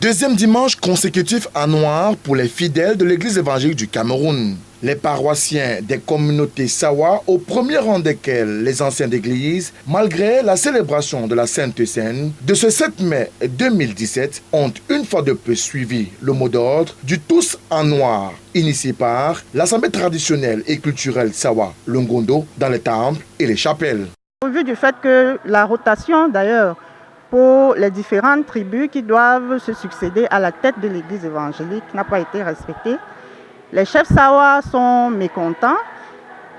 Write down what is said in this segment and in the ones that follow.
Deuxième dimanche consécutif en noir pour les fidèles de l'église évangélique du Cameroun. Les paroissiens des communautés Sawa, au premier rang desquels les anciens d'église, malgré la célébration de la Sainte Seine de ce 7 mai 2017, ont une fois de plus suivi le mot d'ordre du tous en noir, initié par l'Assemblée traditionnelle et culturelle Sawa, le Ngondo, dans les temples et les chapelles. Au vu du fait que la rotation d'ailleurs pour les différentes tribus qui doivent se succéder à la tête de l'église évangélique n'a pas été respectée, les chefs Sawa sont mécontents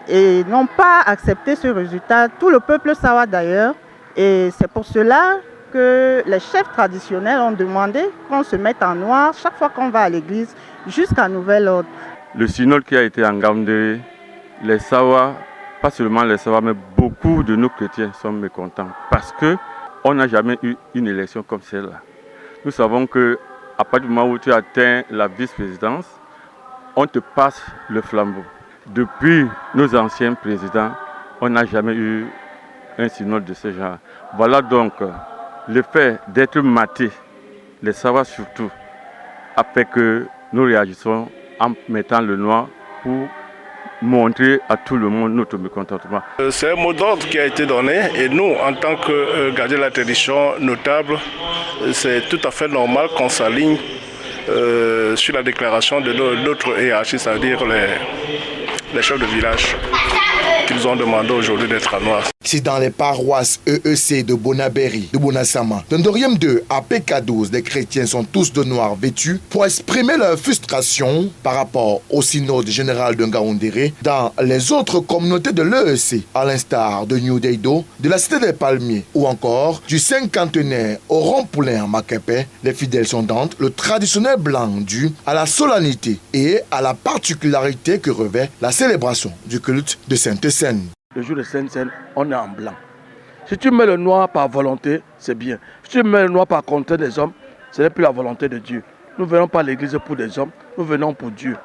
et n'ont pas accepté ce résultat, tout le peuple Sawa d'ailleurs, et c'est pour cela que les chefs traditionnels ont demandé qu'on se mette en noir chaque fois qu'on va à l'église jusqu'à nouvel ordre. Le synode qui a été en Ngaoundéré, les Sawa, pas seulement les Sawa, mais beaucoup de nos chrétiens sont mécontents parce qu'on n'a jamais eu une élection comme celle-là. Nous savons qu'à partir du moment où tu atteins la vice-présidence, on te passe le flambeau. Depuis nos anciens présidents, on n'a jamais eu un synode de ce genre. Voilà donc le fait d'être maté, les Sawa surtout, a fait que nous réagissons en mettant le noir pour montrer à tout le monde notre mécontentement. C'est un mot d'ordre qui a été donné et nous, en tant que gardiens de la tradition notable, c'est tout à fait normal qu'on s'aligne sur la déclaration de notre hiérarchie, c'est-à-dire les chefs de village, qui nous ont demandé aujourd'hui d'être en noir. Si dans les paroisses EEC de Bonaberi, de Bonasama, de Ndoriem 2 à PK12, les chrétiens sont tous de noir vêtus pour exprimer leur frustration par rapport au synode général de Ngaoundéré dans les autres communautés de l'EEC, à l'instar de New Deido, de la Cité des Palmiers ou encore du cinquantenaire au rond-poulain à Makepe, les fidèles sont dans le traditionnel blanc dû à la solennité et à la particularité que revêt la célébration du culte de Sainte Seine. Le jour de Sainte-Seine, on est en blanc. Si tu mets le noir par volonté, c'est bien. Si tu mets le noir par contrainte des hommes, ce n'est plus la volonté de Dieu. Nous ne venons pas à l'église pour des hommes, nous venons pour Dieu.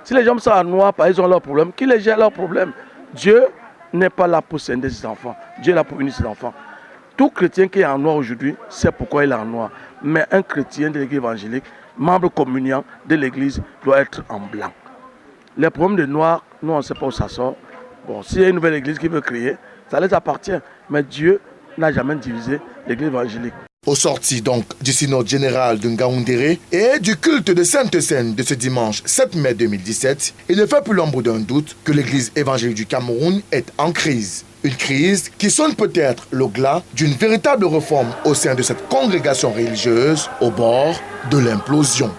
Si les hommes sont en noir, ils ont leurs problèmes, qu'ils les gèrent leurs problèmes. Dieu n'est pas là pour scinder ses enfants. Dieu est là pour unir ses enfants. Tout chrétien qui est en noir aujourd'hui, c'est pourquoi il est en noir. Mais un chrétien de l'église évangélique, membre communiant de l'église, doit être en blanc. Les problèmes de noir, nous on ne sait pas où ça sort. Bon, s'il y a une nouvelle église qui veut créer, ça les appartient. Mais Dieu n'a jamais divisé l'église évangélique. Au sorti donc du synode général de Ngaoundéré et du culte de Sainte Seine de ce dimanche 7 mai 2017, il ne fait plus l'ombre d'un doute que l'église évangélique du Cameroun est en crise. Une crise qui sonne peut-être le glas d'une véritable réforme au sein de cette congrégation religieuse au bord de l'implosion.